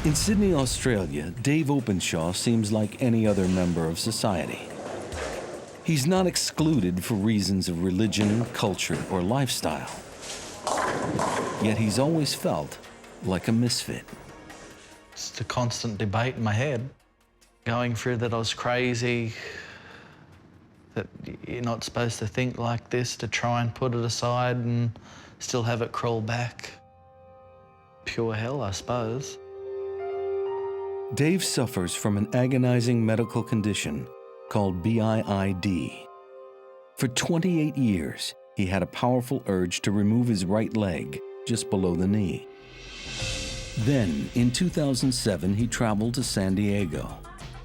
In Sydney, Australia, Dave Openshaw seems like any other member of society. He's not excluded for reasons of religion, culture, or lifestyle. Yet he's always felt like a misfit. It's a constant debate in my head, going through that I was crazy, that you're not supposed to think like this, to try and put it aside and still have it crawl back. Pure hell, I suppose. Dave suffers from an agonizing medical condition called BIID. For 28 years, he had a powerful urge to remove his right leg just below the knee. Then, in 2007, he traveled to San Diego,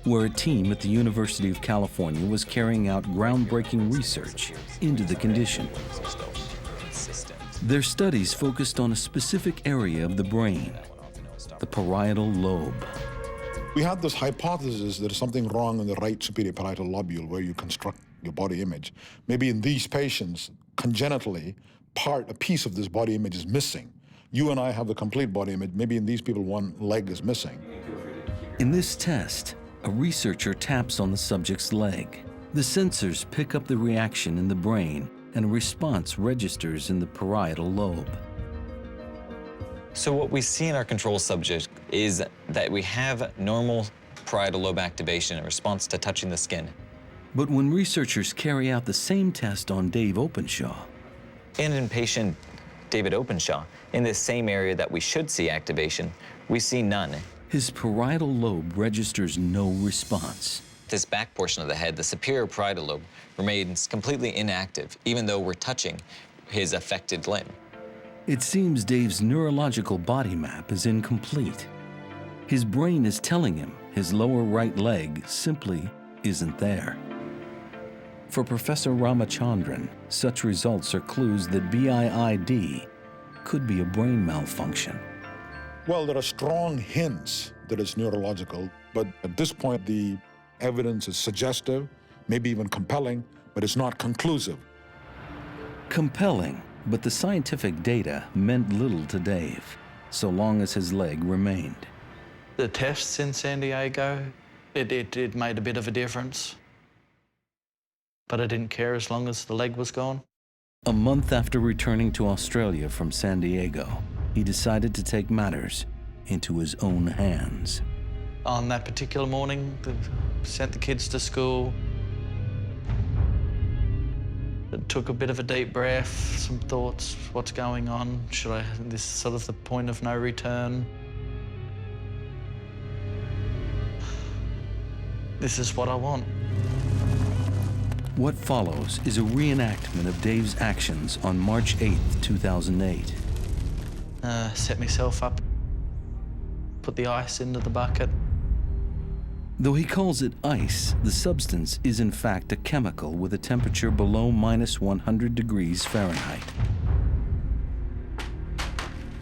where a team at the University of California was carrying out groundbreaking research into the condition. Their studies focused on a specific area of the brain, the parietal lobe. We had this hypothesis that there's something wrong in the right superior parietal lobule where you construct your body image. Maybe in these patients, congenitally, a piece of this body image is missing. You and I have the complete body image. Maybe in these people, one leg is missing. In this test, a researcher taps on the subject's leg. The sensors pick up the reaction in the brain, and a response registers in the parietal lobe. So what we see in our control subject is that we have normal parietal lobe activation in response to touching the skin. But when researchers carry out the same test on Dave Openshaw, And in patient David Openshaw, in this same area that we should see activation, we see none. his parietal lobe registers no response. This back portion of the head, the superior parietal lobe, remains completely inactive, even though we're touching his affected limb. It seems Dave's neurological body map is incomplete. His brain is telling him his lower right leg simply isn't there. For Professor Ramachandran, such results are clues that BIID could be a brain malfunction. Well, there are strong hints that it's neurological, but at this point, the evidence is suggestive, maybe even compelling, but it's not conclusive. Compelling, but the scientific data meant little to Dave, so long as his leg remained. The tests in San Diego, it made a bit of a difference. But I didn't care as long as the leg was gone. A month after returning to Australia from San Diego, he decided to take matters into his own hands. On that particular morning, sent the kids to school. It took a bit of a deep breath, some thoughts, what's going on? This is sort of the point of no return. This is what I want. What follows is a reenactment of Dave's actions on March 8, 2008. Set myself up, put the ice into the bucket. Though he calls it ice, the substance is in fact a chemical with a temperature below -100 degrees Fahrenheit.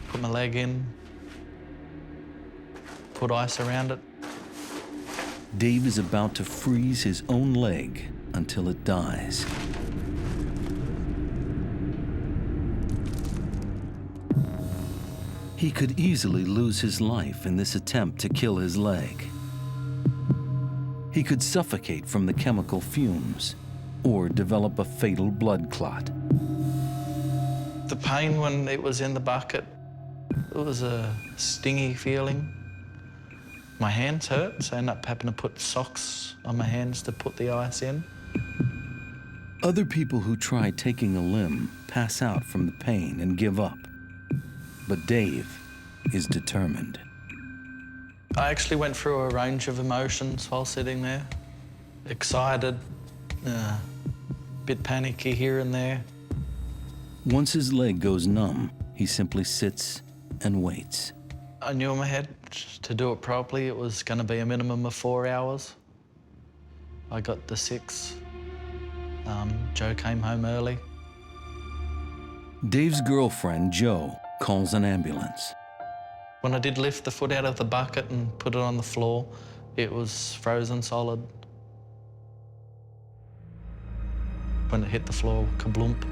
Put my leg in, put ice around it. Dave is about to freeze his own leg until it dies. He could easily lose his life in this attempt to kill his leg. He could suffocate from the chemical fumes or develop a fatal blood clot. The pain when it was in the bucket, it was a stingy feeling. My hands hurt, so I ended up having to put socks on my hands to put the ice in. Other people who try taking a limb pass out from the pain and give up. But Dave is determined. I actually went through a range of emotions while sitting there. Excited, bit panicky here and there. Once his leg goes numb, he simply sits and waits. I knew in my head to do it properly, it was going to be a minimum of 4 hours. I got the 6. Joe came home early. Dave's girlfriend, Jo, calls an ambulance. When I did lift the foot out of the bucket and put it on the floor, it was frozen solid. When it hit the floor, kablump.